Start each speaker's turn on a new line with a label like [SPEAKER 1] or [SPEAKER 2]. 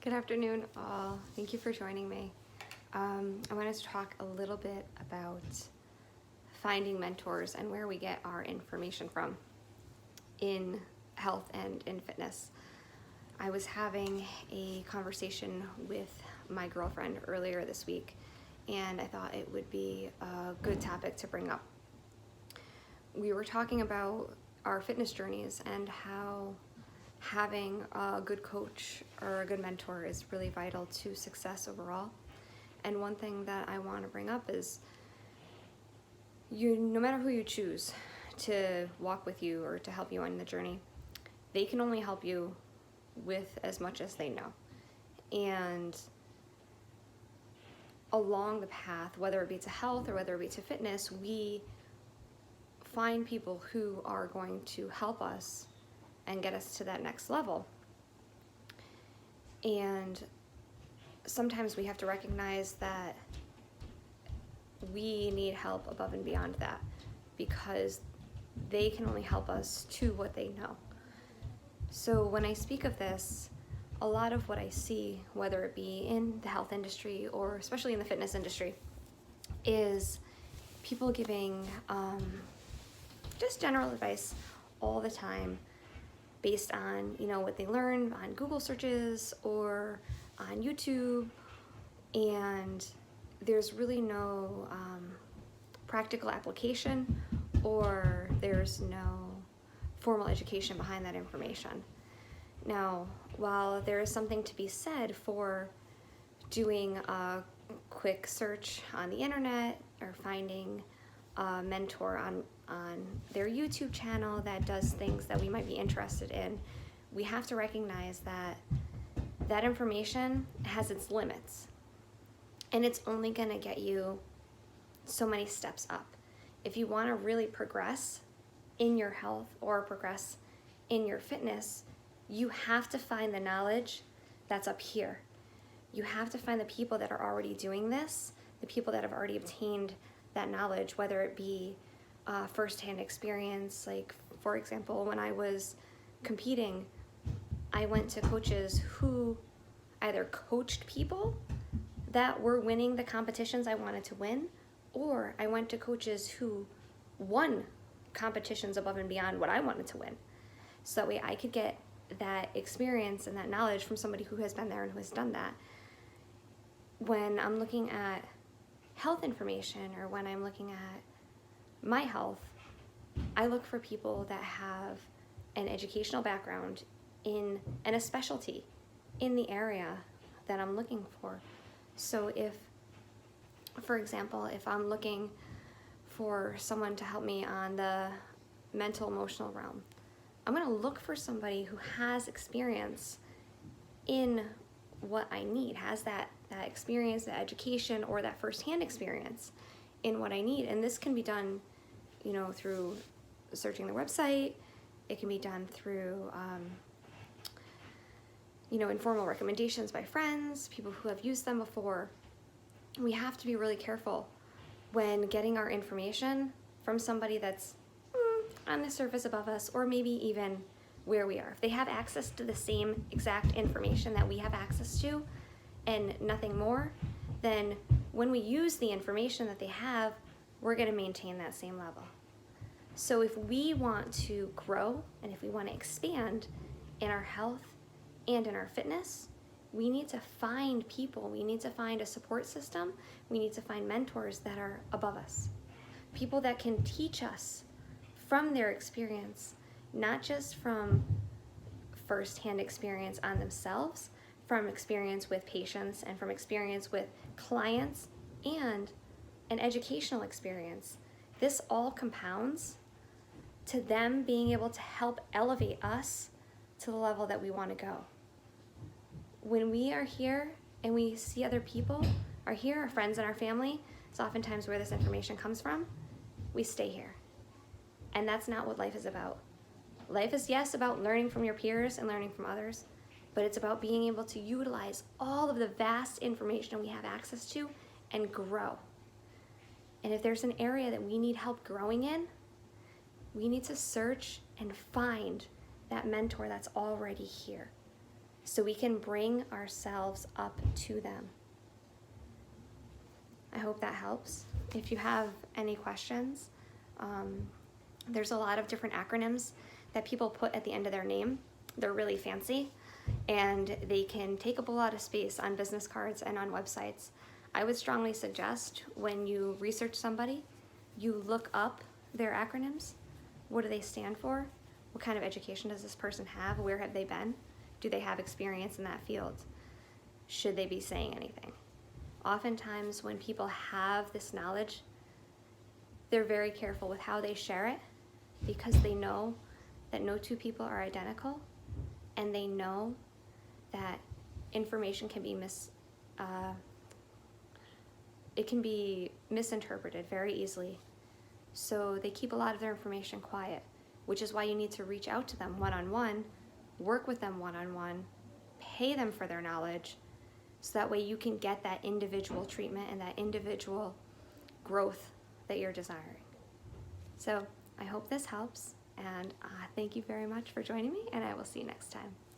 [SPEAKER 1] Good afternoon, all. Thank you for joining me. I wanted to talk a little bit about finding mentors and where we get our information from in health and in fitness. I was having a conversation with my girlfriend earlier this week, and I thought it would be a good topic to bring up. We were talking about our fitness journeys and how having a good coach or a good mentor is really vital to success overall. And one thing that I want to bring up is no matter who you choose to walk with you or to help you on the journey, they can only help you with as much as they know. And along the path, whether it be to health or whether it be to fitness, we find people who are going to help us and get us to that next level. And sometimes we have to recognize that we need help above and beyond that, because they can only help us to what they know. So when I speak of this, a lot of what I see, whether it be in the health industry or especially in the fitness industry, is people giving just general advice all the time based on what they learned on Google searches or on YouTube, and there's really no practical application, or there's no formal education behind that information. Now, while there is something to be said for doing a quick search on the internet or finding a mentor on their YouTube channel that does things that we might be interested in, we have to recognize that that information has its limits, and it's only going to get you so many steps up. If you want to really progress in your health or progress in your fitness, you have to find the knowledge that's up here. You have to find the people that are already doing this, the people that have already obtained that knowledge, whether it be firsthand experience. Like, for example, when I was competing, I went to coaches who either coached people that were winning the competitions I wanted to win, or I went to coaches who won competitions above and beyond what I wanted to win. So that way I could get that experience and that knowledge from somebody who has been there and who has done that. When I'm looking at health information, or when I'm looking at my health, I look for people that have an educational background and a specialty in the area that I'm looking for. So if, for example, if I'm looking for someone to help me on the mental emotional realm, I'm going to look for somebody who has experience in what I need, has that experience, that education, or that firsthand experience in what I need. And this can be done, through searching the website. It can be done through, informal recommendations by friends, people who have used them before. We have to be really careful when getting our information from somebody that's on the surface above us, or maybe even where we are. If they have access to the same exact information that we have access to and nothing more, then when we use the information that they have, we're going to maintain that same level. So if we want to grow and if we want to expand in our health and in our fitness, we need to find people. We need to find a support system. We need to find mentors that are above us, people that can teach us from their experience, not just from firsthand experience on themselves, from experience with patients and from experience with clients and an educational experience. This all compounds to them being able to help elevate us to the level that we want to go. When we are here and we see other people are here, our friends and our family, it's oftentimes where this information comes from, we stay here. And that's not what life is about. Life is, yes, about learning from your peers and learning from others, but it's about being able to utilize all of the vast information we have access to and grow. And if there's an area that we need help growing in, we need to search and find that mentor that's already here. So so we can bring ourselves up to them. I hope that helps. If you have any questions, there's a lot of different acronyms that people put at the end of their name. They're really fancy, and they can take up a lot of space on business cards and on websites. I would strongly suggest when you research somebody, you look up their acronyms. What do they stand for? What kind of education does this person have? Where have they been? Do they have experience in that field? Should they be saying anything? Oftentimes when people have this knowledge, they're very careful with how they share it, because they know that no two people are identical, and they know that information can be misinterpreted very easily. So they keep a lot of their information quiet, which is why you need to reach out to them one-on-one, work with them one-on-one, pay them for their knowledge, so that way you can get that individual treatment and that individual growth that you're desiring. So I hope this helps, and thank you very much for joining me, and I will see you next time.